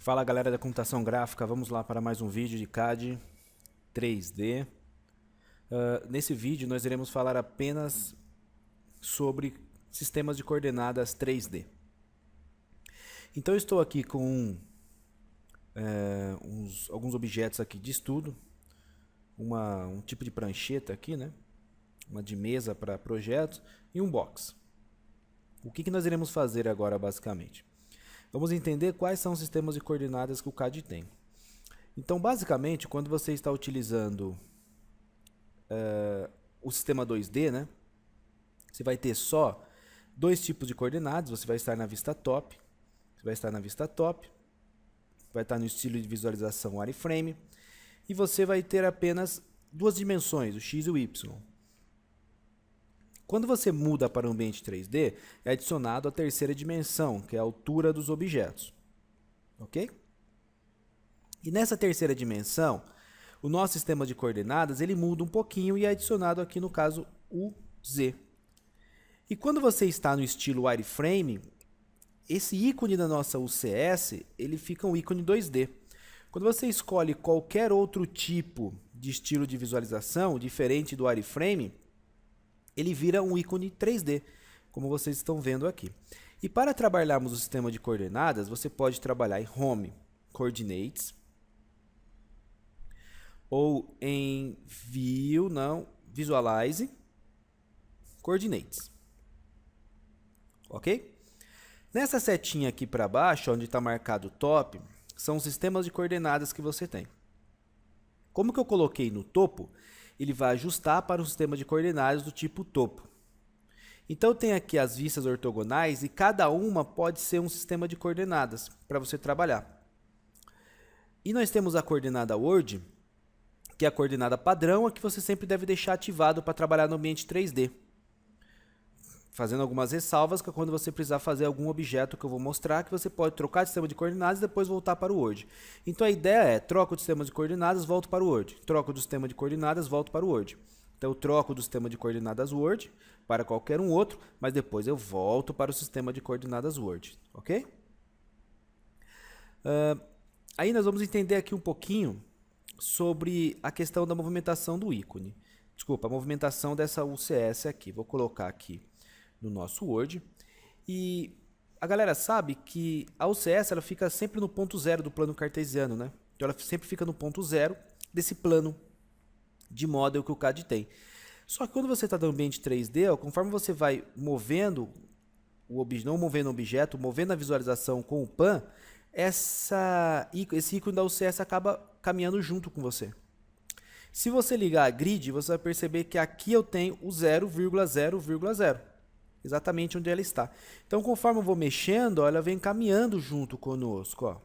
Fala galera da computação gráfica, vamos lá para mais um vídeo de CAD 3D. Nesse vídeo nós iremos falar apenas sobre sistemas de coordenadas 3D. Então eu estou aqui com alguns objetos aqui de estudo, um tipo de prancheta aqui, né? Uma de mesa para projetos e um box. O que nós iremos fazer agora basicamente? Vamos entender quais são os sistemas de coordenadas que o CAD tem. Então, basicamente, quando você está utilizando o sistema 2D, né, você vai ter só dois tipos de coordenadas. Você vai estar na vista top, vai estar no estilo de visualização wireframe, e você vai ter apenas duas dimensões, o x e o y. Quando você muda para o ambiente 3D, é adicionado a terceira dimensão, que é a altura dos objetos. Ok? E nessa terceira dimensão, o nosso sistema de coordenadas ele muda um pouquinho e é adicionado aqui, no caso, o Z. E quando você está no estilo wireframe, esse ícone da nossa UCS, ele fica um ícone 2D. Quando você escolhe qualquer outro tipo de estilo de visualização, diferente do wireframe, ele vira um ícone 3D, como vocês estão vendo aqui. E para trabalharmos o sistema de coordenadas, você pode trabalhar em Home Coordinates, ou em Visualize Coordinates. Ok? Nessa setinha aqui para baixo, onde está marcado Top, são os sistemas de coordenadas que você tem. Como que eu coloquei no topo, ele vai ajustar para um sistema de coordenadas do tipo topo. Então tem aqui as vistas ortogonais e cada uma pode ser um sistema de coordenadas para você trabalhar. E nós temos a coordenada Word, que é a coordenada padrão, a que você sempre deve deixar ativado para trabalhar no ambiente 3D. Fazendo algumas ressalvas, que é quando você precisar fazer algum objeto que eu vou mostrar, que você pode trocar de sistema de coordenadas e depois voltar para o Word. Então a ideia é, troco de sistema de coordenadas, volto para o Word. Troco do sistema de coordenadas, volto para o Word. Então eu troco do sistema de coordenadas Word para qualquer um outro, mas depois eu volto para o sistema de coordenadas Word. Ok? Aí nós vamos entender aqui um pouquinho sobre a questão da movimentação do ícone. Desculpa, a movimentação dessa UCS aqui. Vou colocar aqui no nosso Word. E a galera sabe que a UCS ela fica sempre no ponto zero do plano cartesiano, né? Então ela sempre fica no ponto zero desse plano de model que o CAD tem. Só que quando você está no ambiente 3D, conforme você vai movendo o objeto, não movendo o objeto, movendo a visualização com o pan, esse ícone da UCS acaba caminhando junto com você. Se você ligar a grid, você vai perceber que aqui eu tenho o 0,0,0. Exatamente onde ela está. Então, conforme eu vou mexendo, ela vem caminhando junto conosco. Ó.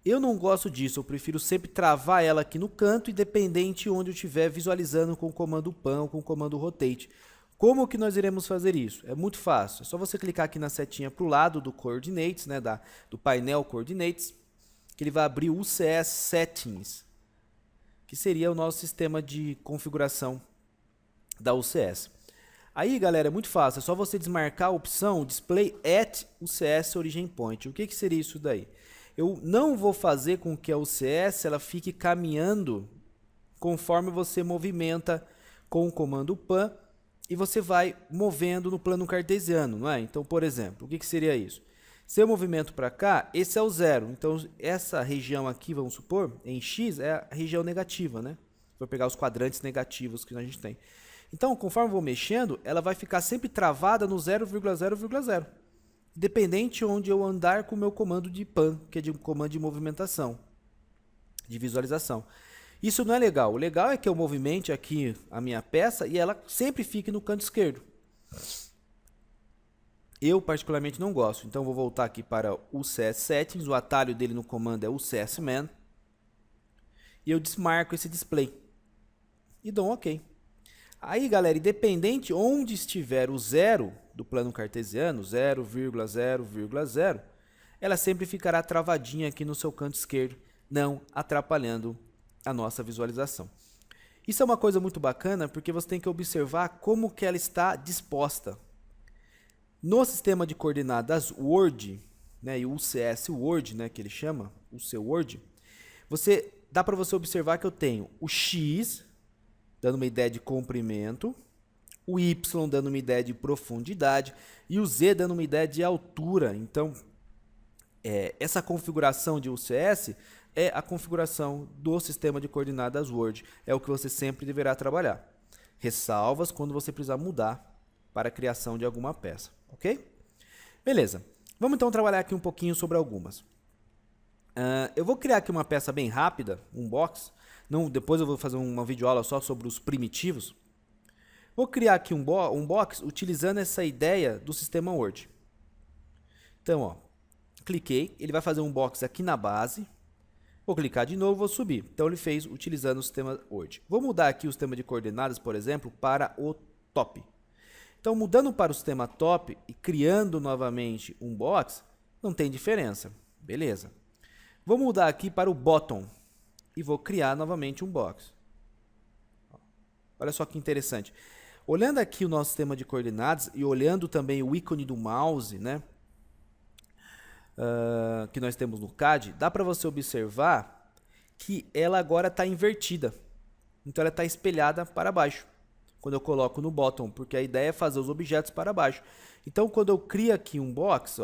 Eu não gosto disso, eu prefiro sempre travar ela aqui no canto, independente de onde eu estiver visualizando com o comando pan ou com o comando rotate. Como que nós iremos fazer isso? É muito fácil, é só você clicar aqui na setinha para o lado do Coordinates, né, do painel Coordinates, que ele vai abrir o UCS Settings, que seria o nosso sistema de configuração da UCS. Aí, galera, é muito fácil, é só você desmarcar a opção Display at UCS Origin Point. O que seria isso daí? Eu não vou fazer com que a UCS ela fique caminhando conforme você movimenta com o comando pan e você vai movendo no plano cartesiano, não é? Então, por exemplo, o que seria isso? Se eu movimento para cá, esse é o zero. Então, essa região aqui, vamos supor, em X, é a região negativa, né? Vou pegar os quadrantes negativos que a gente tem. Então, conforme eu vou mexendo, ela vai ficar sempre travada no 0,0,0, independente onde eu andar com o meu comando de pan, que é de um comando de movimentação, de visualização. Isso não é legal. O legal é que eu movimente aqui a minha peça e ela sempre fique no canto esquerdo. Eu particularmente não gosto, então vou voltar aqui para o UCS Settings, o atalho dele no comando é o UCS Man, e eu desmarco esse display e dou um OK. Aí, galera, independente onde estiver o zero do plano cartesiano, 0,0,0, ela sempre ficará travadinha aqui no seu canto esquerdo, não atrapalhando a nossa visualização. Isso é uma coisa muito bacana, porque você tem que observar como que ela está disposta. No sistema de coordenadas Word, né, e o UCS Word, né, que ele chama, o seu Word, dá para você observar que eu tenho o X, dando uma ideia de comprimento, o Y dando uma ideia de profundidade e o Z dando uma ideia de altura. Então, essa configuração de UCS é a configuração do sistema de coordenadas Word. É o que você sempre deverá trabalhar. Ressalvas quando você precisar mudar para a criação de alguma peça, ok? Beleza. Vamos então trabalhar aqui um pouquinho sobre algumas. Eu vou criar aqui uma peça bem rápida, um box. Depois eu vou fazer uma videoaula só sobre os primitivos. Vou criar aqui um box utilizando essa ideia do sistema Word. Então, ó, cliquei, ele vai fazer um box aqui na base. Vou clicar de novo, vou subir. Então, ele fez utilizando o sistema Word. Vou mudar aqui o sistema de coordenadas, por exemplo, para o top. Então, mudando para o sistema top e criando novamente um box, não tem diferença. Beleza. Vou mudar aqui para o bottom e vou criar novamente um box. Olha só que interessante. Olhando aqui o nosso sistema de coordenadas e olhando também o ícone do mouse, né, que nós temos no CAD, dá para você observar que ela agora está invertida. Então, ela está espelhada para baixo quando eu coloco no bottom, porque a ideia é fazer os objetos para baixo. Então, quando eu crio aqui um box,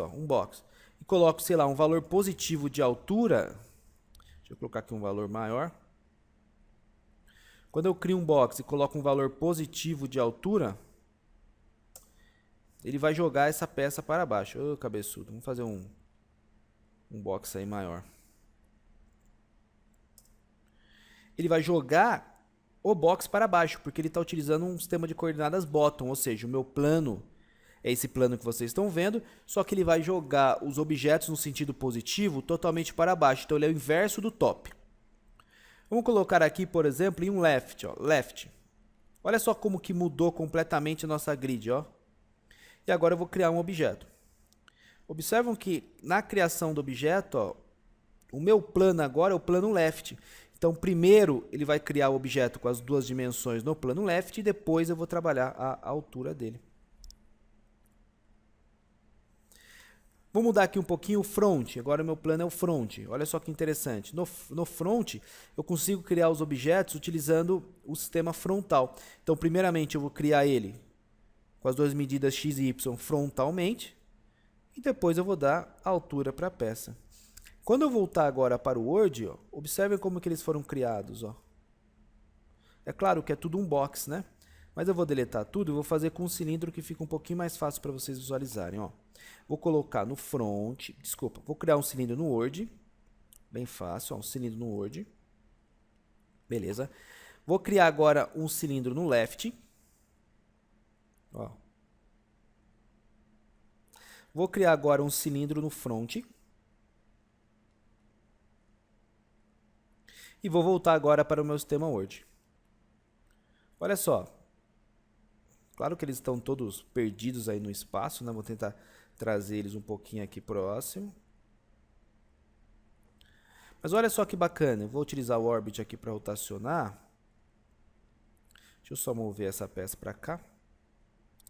e coloco, sei lá, um valor positivo de altura, deixa eu colocar aqui um valor maior. Quando eu crio um box e coloco um valor positivo de altura, ele vai jogar essa peça para baixo. Ô, cabeçudo, vamos fazer um box aí maior. Ele vai jogar o box para baixo, porque ele está utilizando um sistema de coordenadas bottom, ou seja, o meu plano é esse plano que vocês estão vendo, só que ele vai jogar os objetos no sentido positivo totalmente para baixo, então ele é o inverso do top. Vamos colocar aqui, por exemplo, em um left, ó, left. Olha só como que mudou completamente a nossa grid, ó. E agora eu vou criar um objeto. Observam que na criação do objeto, ó, o meu plano agora é o plano left. Então, primeiro ele vai criar o objeto com as duas dimensões no plano left e depois eu vou trabalhar a altura dele. Vou mudar aqui um pouquinho o front. Agora o meu plano é o front. Olha só que interessante. No front, eu consigo criar os objetos utilizando o sistema frontal. Então, primeiramente, eu vou criar ele com as duas medidas x e y frontalmente. E depois eu vou dar a altura para a peça. Quando eu voltar agora para o Word, ó, observem como que eles foram criados. Ó. É claro que é tudo um box, né? Mas eu vou deletar tudo e vou fazer com um cilindro que fica um pouquinho mais fácil para vocês visualizarem. Ó. Vou colocar no front, vou criar um cilindro no Word. Bem fácil, ó, um cilindro no Word. Beleza. Vou criar agora um cilindro no left. Ó. Vou criar agora um cilindro no front. E vou voltar agora para o meu sistema Word. Olha só. Claro que eles estão todos perdidos aí no espaço, né? Vou tentar trazer eles um pouquinho aqui próximo. Mas olha só que bacana. Eu vou utilizar o Orbit aqui para rotacionar. Deixa eu só mover essa peça para cá.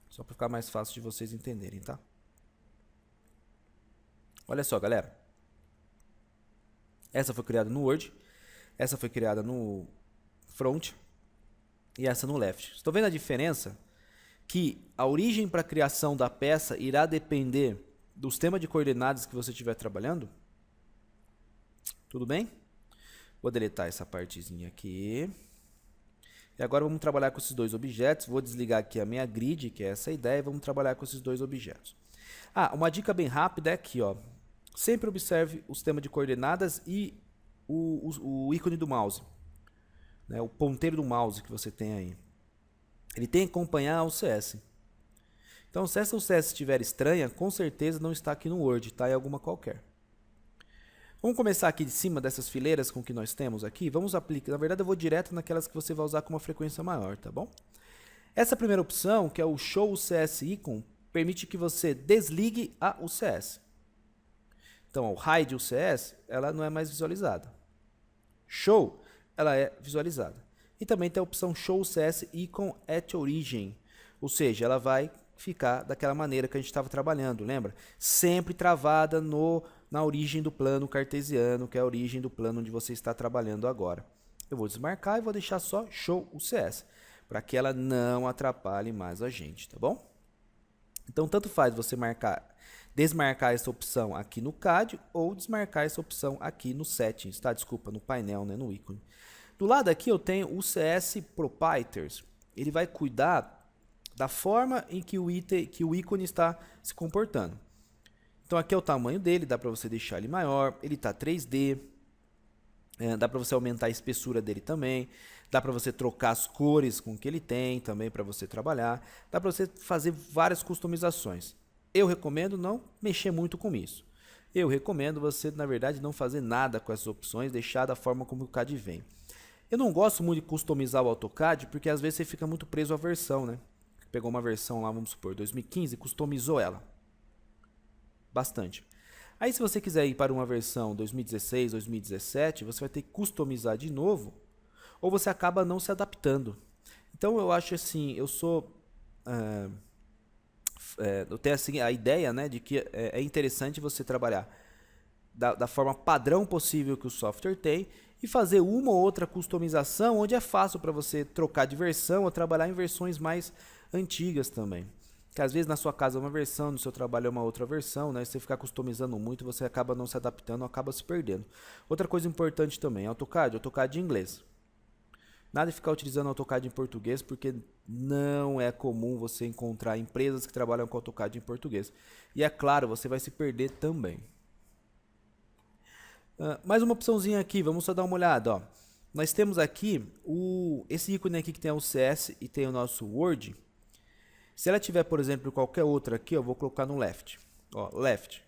Só para ficar mais fácil de vocês entenderem, tá? Olha só, galera. Essa foi criada no Word. Essa foi criada no front. E essa no left. Estão vendo a diferença? Que a origem para a criação da peça irá depender do sistema de coordenadas que você estiver trabalhando. Tudo bem? Vou deletar essa partezinha aqui. E agora vamos trabalhar com esses dois objetos. Vou desligar aqui a minha grid, que é essa ideia, e vamos trabalhar com esses dois objetos. Uma dica bem rápida é aqui, ó. Sempre observe o sistema de coordenadas e o ícone do mouse, né? O ponteiro do mouse que você tem aí. Ele tem que acompanhar o CS. Então, se essa UCS estiver estranha, com certeza não está aqui no Word, está em alguma qualquer. Vamos começar aqui de cima dessas fileiras com que nós temos aqui. Vamos aplicar, na verdade eu vou direto naquelas que você vai usar com uma frequência maior, tá bom? Essa primeira opção, que é o Show UCS Icon, permite que você desligue a UCS. Então, o Hide UCS, ela não é mais visualizada. Show, ela é visualizada. E também tem a opção Show UCS Icon at Origin, ou seja, ela vai ficar daquela maneira que a gente estava trabalhando, lembra? Sempre travada na origem do plano cartesiano, que é a origem do plano onde você está trabalhando agora. Eu vou desmarcar e vou deixar só show UCS, para que ela não atrapalhe mais a gente, tá bom? Então, tanto faz você desmarcar essa opção aqui no CAD ou desmarcar essa opção aqui no Settings, tá? Desculpa, no painel, né? No ícone. Do lado aqui eu tenho o CS Proprietors. Ele vai cuidar da forma em que o ícone está se comportando. Então aqui é o tamanho dele, dá para você deixar ele maior, ele está 3D, dá para você aumentar a espessura dele também, dá para você trocar as cores com que ele tem também para você trabalhar, dá para você fazer várias customizações. Eu recomendo não mexer muito com isso. Eu recomendo você, na verdade, não fazer nada com essas opções, deixar da forma como o CAD vem. Eu não gosto muito de customizar o AutoCAD, porque às vezes você fica muito preso à versão, né? Pegou uma versão lá, vamos supor, 2015, customizou ela. Bastante. Aí se você quiser ir para uma versão 2016, 2017, você vai ter que customizar de novo, ou você acaba não se adaptando. Então eu acho assim, eu tenho assim, a ideia, né, de que é interessante você trabalhar da forma padrão possível que o software tem e fazer uma ou outra customização onde é fácil para você trocar de versão ou trabalhar em versões mais antigas também. Que às vezes na sua casa é uma versão, no seu trabalho é uma outra versão, né? Se você ficar customizando muito, você acaba não se adaptando, acaba se perdendo. Outra coisa importante também, AutoCAD em inglês. Nada de ficar utilizando AutoCAD em português, porque não é comum você encontrar empresas que trabalham com AutoCAD em português. E é claro, você vai se perder também. Mais uma opçãozinha aqui, vamos só dar uma olhada, ó. Nós temos aqui esse ícone aqui que tem o CS e tem o nosso Word. Se ela tiver, por exemplo, qualquer outra aqui, eu vou colocar no left. Ó, left.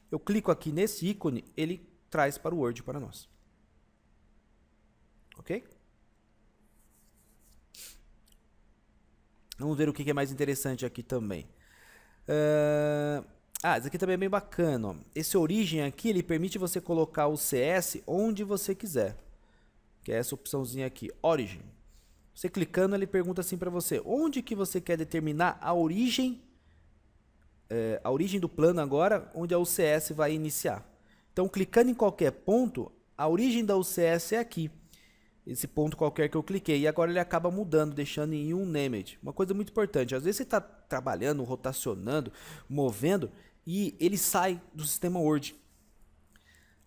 Eu clico aqui nesse ícone, ele traz para o Word para nós. Ok? Vamos ver o que é mais interessante aqui também. Esse aqui também é bem bacana. Ó. Esse origem aqui, ele permite você colocar o CS onde você quiser. Que é essa opçãozinha aqui, Origin. Você clicando, ele pergunta assim para você, onde que você quer determinar a origem do plano agora, onde a UCS vai iniciar. Então, clicando em qualquer ponto, a origem da UCS é aqui. Esse ponto qualquer que eu cliquei. E agora ele acaba mudando, deixando em unnamed. Uma coisa muito importante, às vezes você está trabalhando, rotacionando, movendo, e ele sai do sistema Word.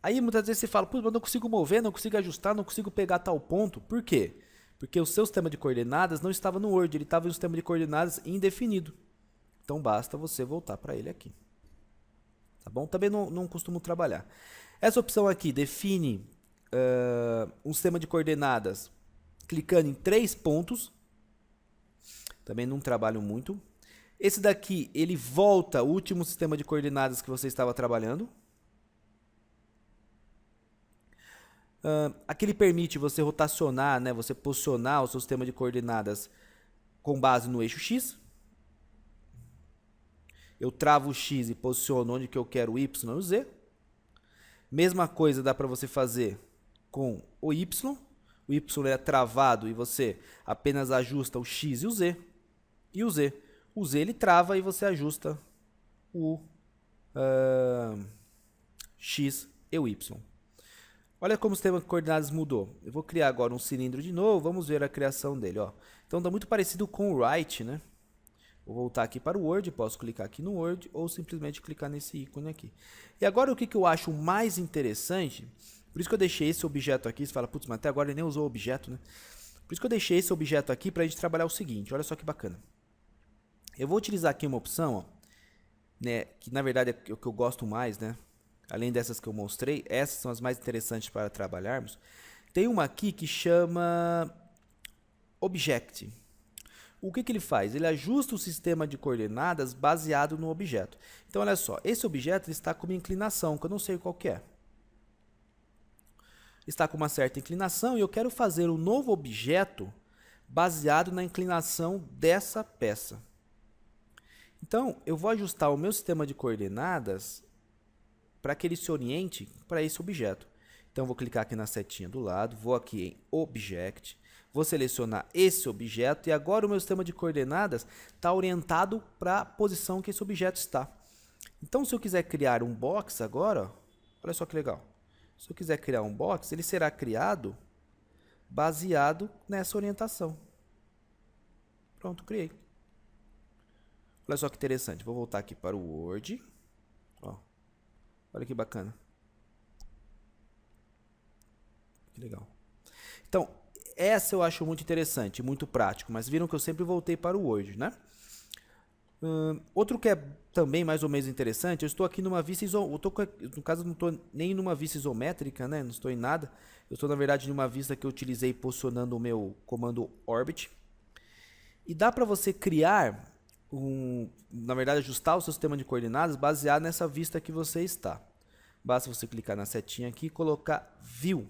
Aí muitas vezes você fala, pô, mas eu não consigo mover, não consigo ajustar, não consigo pegar tal ponto. Por quê? Porque o seu sistema de coordenadas não estava no Word, ele estava em um sistema de coordenadas indefinido. Então basta você voltar para ele aqui. Tá bom? Também não costumo trabalhar. Essa opção aqui define um sistema de coordenadas clicando em 3 pontos. Também não trabalho muito. Esse daqui, ele volta o último sistema de coordenadas que você estava trabalhando. Aqui ele permite você rotacionar, né, você posicionar o seu sistema de coordenadas com base no eixo X. Eu travo o X e posiciono onde que eu quero o Y e o Z. Mesma coisa dá para você fazer com o Y. O Y é travado e você apenas ajusta o X e o Z. E o Z. O Z ele trava e você ajusta o X e o Y. Olha como o sistema de coordenadas mudou. Eu vou criar agora um cilindro de novo, vamos ver a criação dele. Ó. Então, está muito parecido com o Write, né? Vou voltar aqui para o Word, posso clicar aqui no Word ou simplesmente clicar nesse ícone aqui. E agora o que eu acho mais interessante, por isso que eu deixei esse objeto aqui, você fala, putz, mas até agora ele nem usou o objeto, né? Por isso que eu deixei esse objeto aqui para a gente trabalhar o seguinte, olha só que bacana. Eu vou utilizar aqui uma opção, ó, né, que na verdade é o que eu gosto mais, né? Além dessas que eu mostrei, essas são as mais interessantes para trabalharmos. Tem uma aqui que chama Object. O que ele faz? Ele ajusta o sistema de coordenadas baseado no objeto. Então, olha só, esse objeto está com uma inclinação, que eu não sei qual que é. Está com uma certa inclinação e eu quero fazer um novo objeto baseado na inclinação dessa peça. Então, eu vou ajustar o meu sistema de coordenadas para que ele se oriente para esse objeto. Então, vou clicar aqui na setinha do lado, vou aqui em Object, Vou selecionar esse objeto e agora o meu sistema de coordenadas está orientado para a posição que esse objeto está. Então, se eu quiser criar um box agora, ó, olha só que legal. Se eu quiser criar um box, ele será criado baseado nessa orientação. Pronto, criei. Olha só que interessante. Vou voltar aqui para o Word. Ó, olha que bacana. Que legal. Então, essa eu acho muito interessante, muito prático, mas viram que eu sempre voltei para o Word, né? Outro que é também mais ou menos interessante, eu estou aqui numa vista isométrica, no caso não estou nem numa vista isométrica, né? Não estou em nada. Eu estou na verdade numa vista que eu utilizei posicionando o meu comando Orbit. E dá para você criar, na verdade ajustar o seu sistema de coordenadas baseado nessa vista que você está. Basta você clicar na setinha aqui e colocar View.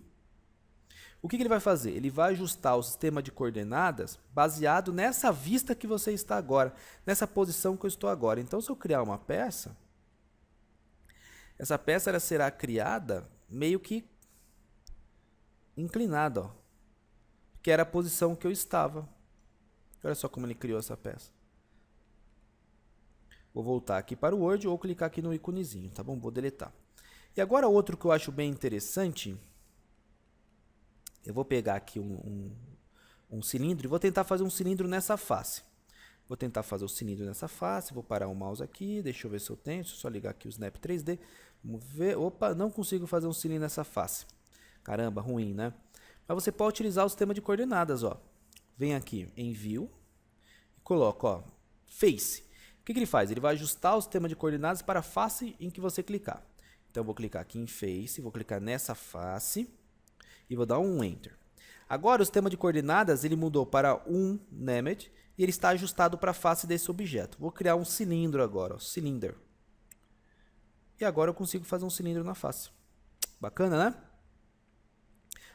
O que ele vai fazer? Ele vai ajustar o sistema de coordenadas baseado nessa vista que você está agora, nessa posição que eu estou agora. Então, se eu criar uma peça, essa peça ela será criada meio que inclinada, ó, que era a posição que eu estava. Olha só como ele criou essa peça. Vou voltar aqui para o Word ou clicar aqui no íconezinho, tá bom? Vou deletar. E agora outro que eu acho bem interessante, eu vou pegar aqui um cilindro e vou tentar fazer um cilindro nessa face. Vou tentar fazer o cilindro nessa face, vou parar o mouse aqui, deixa eu ver se eu tenho, deixa eu só ligar aqui o Snap 3D. Vamos ver, opa, não consigo fazer um cilindro nessa face. Caramba, ruim, né? Mas você pode utilizar o sistema de coordenadas, ó. Vem aqui em View e coloca, ó, Face. O que ele faz? Ele vai ajustar o sistema de coordenadas para a face em que você clicar. Então, eu vou clicar aqui em Face, vou clicar nessa face e vou dar um Enter. Agora, o sistema de coordenadas ele mudou para um Named e ele está ajustado para a face desse objeto. Vou criar um cilindro agora, ó, Cylinder. E agora eu consigo fazer um cilindro na face. Bacana, né?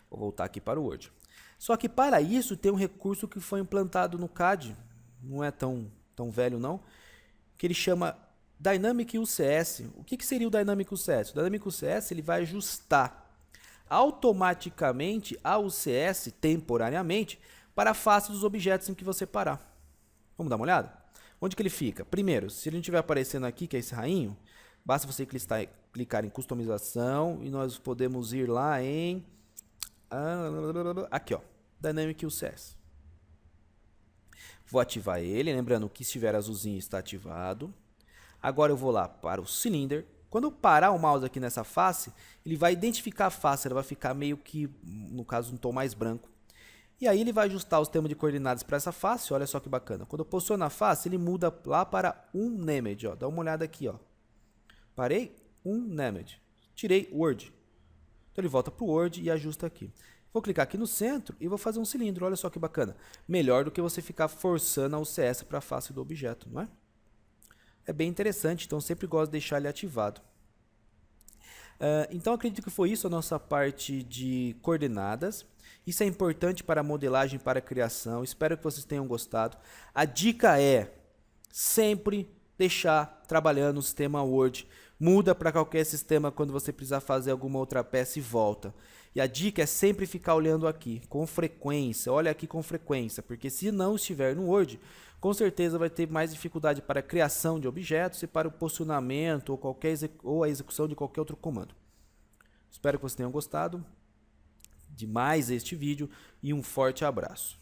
Vou voltar aqui para o Word. Só que para isso tem um recurso que foi implantado no CAD, não é tão velho não, que ele chama Dynamic UCS. O que seria o Dynamic UCS? O Dynamic UCS ele vai ajustar automaticamente a UCS temporariamente para a face dos objetos em que você parar. Vamos dar uma olhada? Onde que ele fica? Primeiro, se ele não estiver aparecendo aqui, que é esse rainho, basta você clicar em customização e nós podemos ir lá em aqui, ó, Dynamic UCS. Vou ativar ele, lembrando que se estiver azulzinho está ativado. Agora eu vou lá para o Cylinder. Quando eu parar o mouse aqui nessa face, ele vai identificar a face, ela vai ficar meio que, no caso, um tom mais branco. E aí ele vai ajustar o sistema de coordenadas para essa face, olha só que bacana. Quando eu posiciono a face, ele muda lá para um Named, ó. Dá uma olhada aqui, ó. Parei, um Named. Tirei Word. Então ele volta para o Word e ajusta aqui. Vou clicar aqui no centro e vou fazer um cilindro, olha só que bacana. Melhor do que você ficar forçando a UCS para a face do objeto, não é? É bem interessante, então sempre gosto de deixar ele ativado. Então acredito que foi isso a nossa parte de coordenadas. Isso é importante para a modelagem, para a criação. Espero que vocês tenham gostado. A dica é sempre deixar trabalhando no sistema Word. Muda para qualquer sistema quando você precisar fazer alguma outra peça e volta. E a dica é sempre ficar olhando aqui com frequência. Olha aqui com frequência, porque se não estiver no Word, com certeza vai ter mais dificuldade para a criação de objetos e para o posicionamento ou a execução de qualquer outro comando. Espero que vocês tenham gostado de mais este vídeo e um forte abraço.